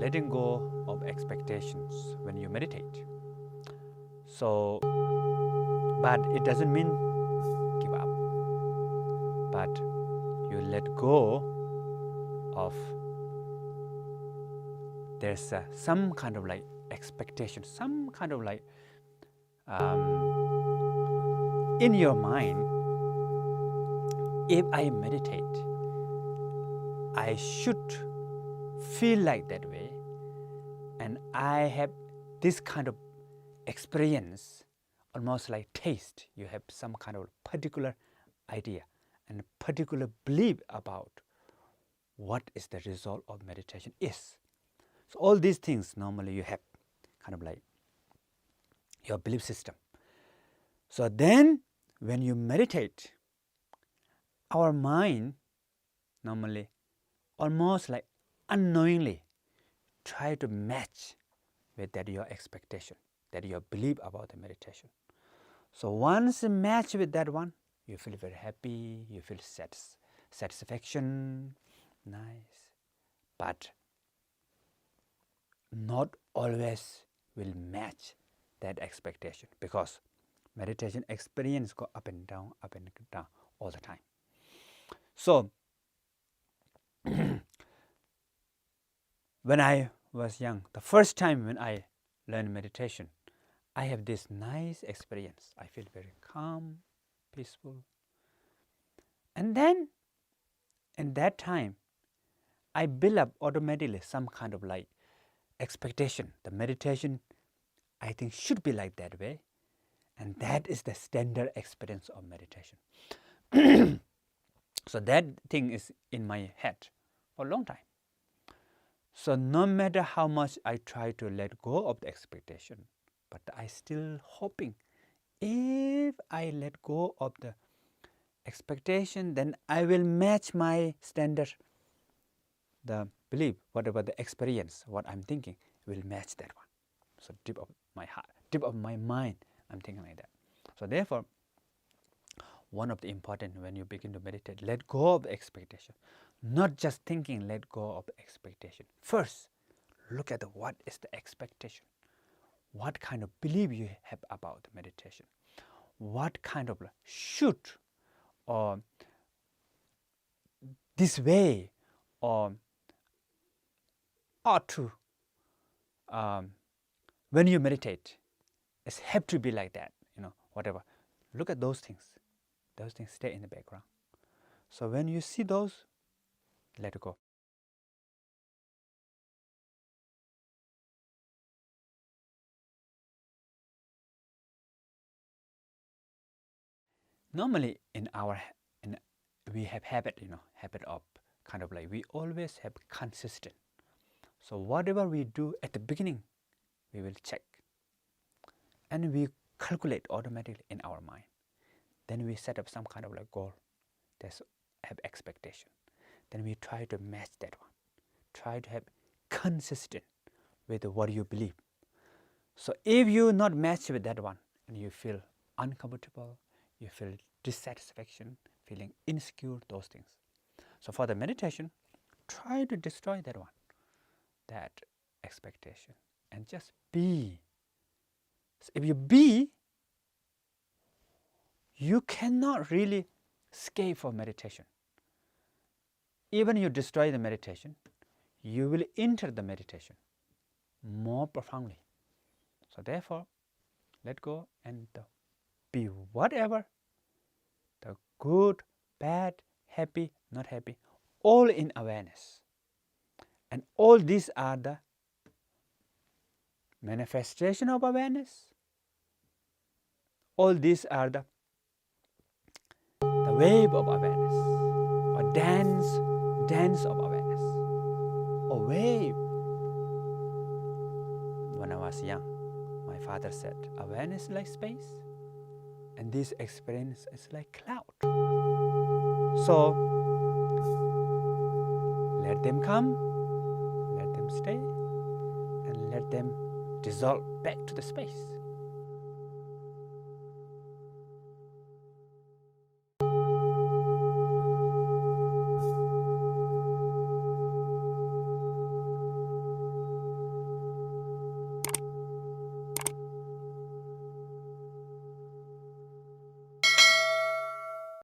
letting go of expectations when you meditate. So, but it doesn't mean give up, but you let go of, there's some kind of like expectation, some kind of like in your mind, if I meditate, I should feel like that way, and I have this kind of experience, almost like taste. You have some kind of particular idea and particular belief about what is the result of meditation is. So all these things normally you have kind of like your belief system. So then when you meditate, our mind normally almost like unknowingly try to match with that your expectation, that your belief about the meditation. So once you match with that one, you feel very happy, you feel satisfaction, nice. But not always will match that expectation, because meditation experience go up and down all the time. So when I was young, the first time when I learned meditation, I have this nice experience. I feel very calm, peaceful. And then in that time, I build up automatically some kind of like expectation. The meditation, I think, should be like that way. And that is the standard experience of meditation. So that thing is in my head for a long time. So no matter how much I try to let go of the expectation, but I still hoping, if I let go of the expectation, then I will match my standard, the belief, whatever the experience, what I'm thinking, will match that one. So deep of my heart, deep of my mind, I'm thinking like that. So therefore, one of the important, when you begin to meditate, let go of the expectation. Not just thinking, let go of the expectation. First, look at what is the expectation. What kind of belief you have about meditation. What kind of should, or this way, or ought to, when you meditate, it have to be like that, whatever. Look at those things. Those things stay in the background. So when you see those, let it go. Normally we have habit of kind of like, we always have consistent. So whatever we do at the beginning, we will check. And we calculate automatically in our mind. Then we set up some kind of like goal. There's have expectation. Then we try to match that one. Try to have consistent with what you believe. So if you not match with that one, and you feel uncomfortable, you feel dissatisfaction, feeling insecure, those things. So for the meditation, try to destroy that one, that expectation, and just be. So if you be, you cannot really escape from meditation. Even you destroy the meditation, you will enter the meditation more profoundly. So therefore, let go and be whatever, the good, bad, happy, not happy, all in awareness. And all these are the manifestation of awareness. All these are the wave of awareness, or dance of awareness, or wave. When I was young, my father said, awareness is like space, and this experience is like cloud. So let them come, let them stay, and let them dissolve back to the space.